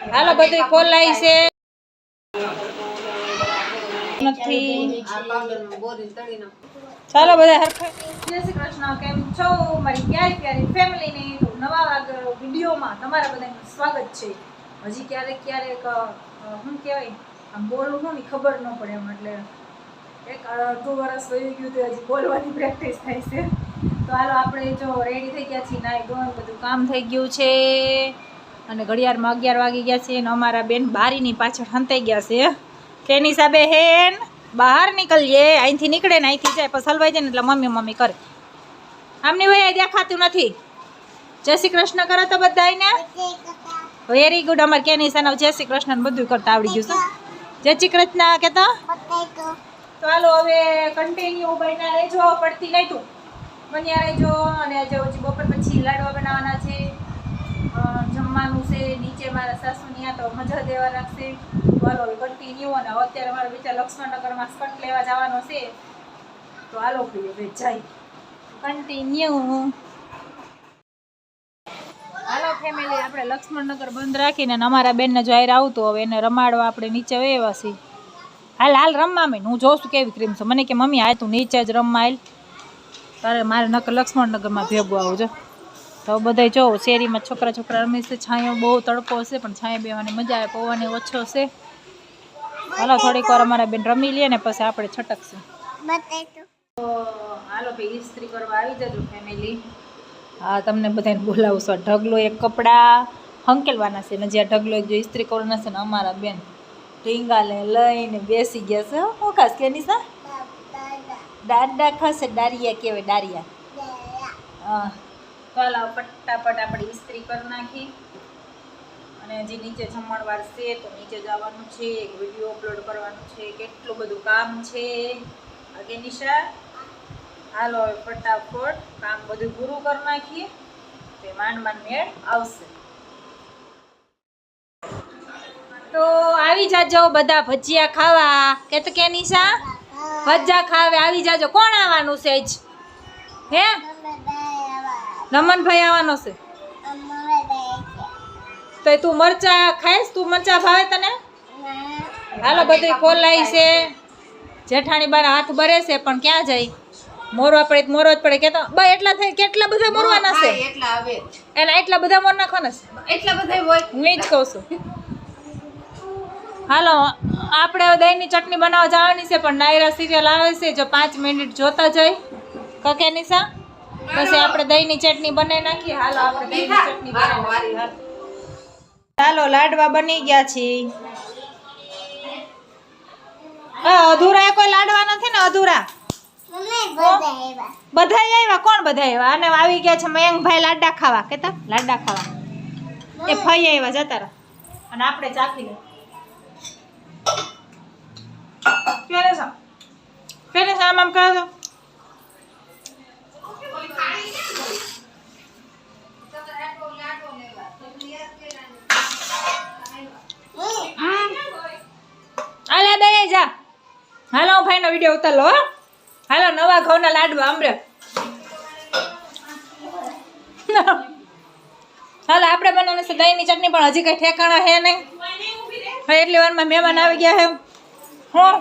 હાલો બધું ખોલાય છે નથી ચાલો બધા હરખા જય શ્રી કૃષ્ણ કેમ છો મારી પ્યારી પ્યારી ફેમિલીને નવા વિડીયોમાં તમારા બધાનું સ્વાગત છે હજી ક્યારેક શું કહેવાય આમ બોલવું ને ખબર ન પડે એમ એટલે એક અડધું વર્ષ વહી ગયું તો હજી બોલવાની પ્રેક્ટિસ થાય છે તો હાલો આપણે જો રેડી થઈ ગયા છીએ નાઈ ધોઈને બધું કામ થઈ ગયું છે અને ઘડિયાળમાં 11 વાગી ગયા છે અને અમારા બેન બારીની પાછળ હંતાઈ ગયા છે તેની હિસાબે હેન બહાર નીકળીએ અહીંથી નીકળે ને અહીંથી જાય પછી હલવાઈ જાય ને એટલે મમ્મી મમ્મી કરે આમની ભાઈ દેખાતું નથી જય શ્રી કૃષ્ણ કરો તો બધાને વેરી ગુડ અમારે કેની સાના જય શ્રી કૃષ્ણ બધું કરતા આવડી ગયું છે જય શ્રી કૃષ્ણ કહેતો તો હાલો હવે કન્ટિન્યુ બન્યા રહેજો પડતી નહીં તું બન્યા રહેજો અને આજે બપોર પછી લાડવા બનાવવાના છે જમવાનું છે નીચે મારા સાસુની આ તો મજા દેવા રાખશે હાલો કન્ટિન્યુ અને અત્યારે મારા બીજા લક્ષ્મણનગરમાં સ્કટ લેવા જવાનો છે તો હાલો ભાઈ જાય કન્ટિન્યુ હાલો ફેમિલી આપણે લક્ષ્મણનગર બંધ રાખીને અમારા બેનને જો આયર આવતું હવે એને રમાડવા આપણે નીચે વેવા છીએ હાલ રમવા મેં હું જોઉં છું કેવી ક્રીમ છે મને કે મમ્મી આ તું નીચે જ રમવા આવેલ તારે મારે નકર લક્ષ્મણનગરમાં ભેગું આવું જો તો બધા જો શેરીમાં છોકરા રમે છે છાંયો બહુ તડકો હશે પણ છાંયો બેવાની મજા આવે પવન ઓછો છે હાલો થોડીક વાર અમારા બેન રમી લઈએ ને પછી આપણે છટકશું તો હાલો ભાઈ ઇસ્ત્રી કરવા આવી જજો ફેમિલી હા તમને બધાને બોલાવું છું ઢગલો એક કપડાં હંકેલવાના છે ને જ્યાં ઢગલો એક જો ઇસ્ત્રી કરવાના છે ને અમારા બેન ઢીંગાલે લઈને બેસી ગયા છે હું ખાસ કે નિશા દાડા ખાશે દારિયા કહેવાય દારિયા હા તો હાલો ફટાફટ આપણે ઇસ્ત્રી કરી નાખી અને હજી નીચે જમણવાર છે તો નીચે જવાનું છે એક વિડીયો અપલોડ કરવાનું છે કેટલું બધું કામ છે આગે નિશા હાલો હવે ફટાફટ કામ બધું પૂરું કરી નાખીએ તે માંડ મેળ આવશે તો આવી જાજો બધા ભજીયા ખાવા કે નિશા ભજીયા ખાવે આવી જાજો કોણ આવવાનું છે જ હે રમનભાઈ આવવાનો છે તો તું મરચા ખાઈશ તું મરચા ભાવે તને હાલો બધું ખોલાય છે જેઠાણી બાર હાથ ભરે છે પણ ક્યાં જાય મોરવા પડે મોરવા જ પડે કેતો બા એટલા થાય કેટલા બધા મોરવાના છે એટલા આવે એના એટલા બધા મોર નાખવાના છે એટલા બધા હોય હું જ કહું છું હાલો આપણે દહીંની ચટણી બનાવવા જવાની છે પણ નાયરા સિરિયલ આવે છે જો 5 મિનિટ જોતા જઈ કકે નિશા પછી આપણે દહીંની ચટણી બનાવી નાખીએ હાલો આપણે દહીંની ચટણી બનાવી ચાલો લાડવા બની ગયા છે અધૂરા કોઈ લાડવા નથી ને અધૂરા બધા આવ્યા કોણ બધા આવ્યા અને આવી ગયા છે મયંકભાઈ લાડા ખાવા કેતા લાડા ખાવા એ ફઈ આવ્યા જતા રહા અને આપણે ચાખી લે કેને આમ કરો છો આલે દે જા હાલો ભાઈનો વિડિયો ઉતાર લો હાલો નવા ઘઉંના લાડવા આમરે હાલો આપણે બનાવવાનું છે દહીંની ચટણી પણ હજી કઈ ઠેકાણા હે નહીં હવે એટલી વારમાં મહેમાન આવી ગયા હે હું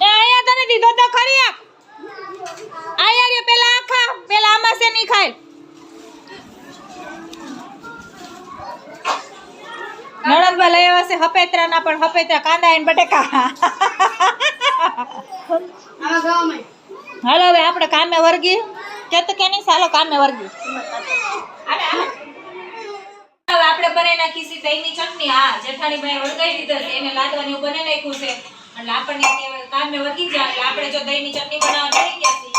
એ આયા તને દીધો તો ખરી આયા રે પેલા આખા પેલા આમાં છે નહીં ખાય નણંદબા લઈ આવ્યા છે હપેત્રા ના પણ હપેત્રા કાંદા અને બટેકા હાલો હવે આપણે કામે વર્ગી કે નહીં ચાલો કામે વર્ગી હવે આપણે બનાવી નાખી છે દહીંની ચટણી હા જેઠાણી ભાઈ વળગાઈ દીધા છે એને લાદવાની બનાવી નાખ્યું છે એટલે આપણને કામે વર્ગી જાય એટલે આપણે જો દહીંની ચટણી બનાવવા રહી ગયા છીએ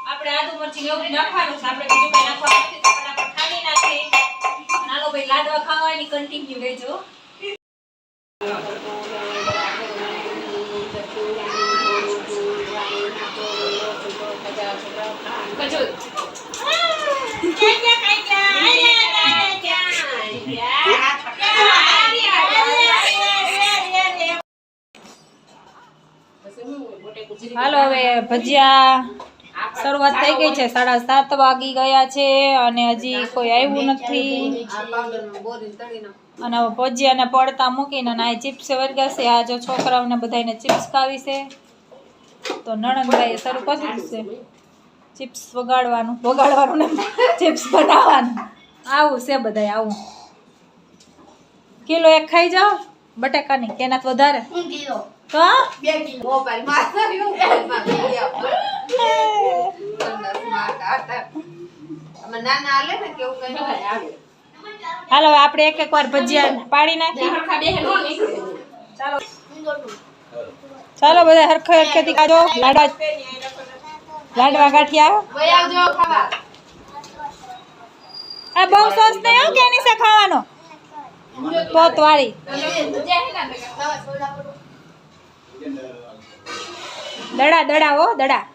આપણે આદુ મરચી એવું નાખવાનું છે આપણે બીજું કઈ નાખવાનું નથી તો ફટાફટ ખાલી નાખીએ નાનો ભાઈ લાડવા ખાવાની કન્ટિન્યુ રહેજો હાલો હવે ભજીયા શરૂઆત થઈ ગઈ છે 7:30 વાગી ગયા છે અને હજી કોઈ આવ્યું નથી અને હવે ભજીયાને પડતા મૂકીને અને આ ચિપ્સ વર્ગાશે. આ જો છોકરાઓને બધાને ચિપ્સ ખાવી છે તો નણંદભાઈએ શરૂ કરી દીધું છે ચિપ્સ વગાડવાનું ને ચિપ્સ બનાવવાનું. આવું છે બધાય આવું. કિલો એક ખાઈ જાઓ બટાકાની કે એનાથી વધારે તો હાલો આપણે એક વાર ભજીયા પાડી નાખી. ચાલો બધા હરખે હરખેથી ખાજો. લાડવા ગાંઠિયા આ બહુ સોસ નહીં હો કે એની સે ખાવાનો પોત વાળી દડા હો દડા.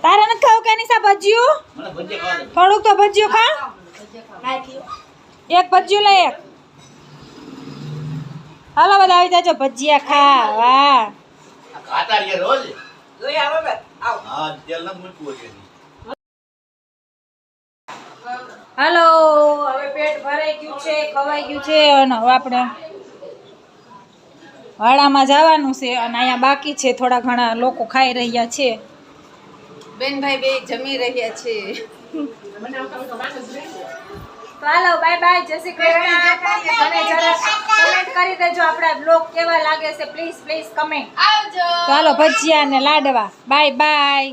તારે નથી ખાવું કે નિશા ભજીયું? થોડુંક તો ભજીયું ખા. એક ભજીયું લઈ એક. હાલો બધા આવી જાજો ભજીયા ખાવા. હાલો હવે પેટ ભરાઈ ગયું છે, ખવાઈ ગયું છે અને હવે આપણે વાડામાં જવાનું છે અને અહીંયા બાકી છે થોડા ઘણા લોકો ખાઈ રહ્યા છે. બેનભાઈ બે જમી રહ્યા છે. હાલો બાય બાય, જય શ્રી કૃષ્ણ. તમે જરા કમેન્ટ કરી દેજો આપણા બ્લોગ કેવા લાગે છે, પ્લીઝ કમેન્ટ. આવજો. ચાલો ભજીયા ને લાડવા. Bye bye.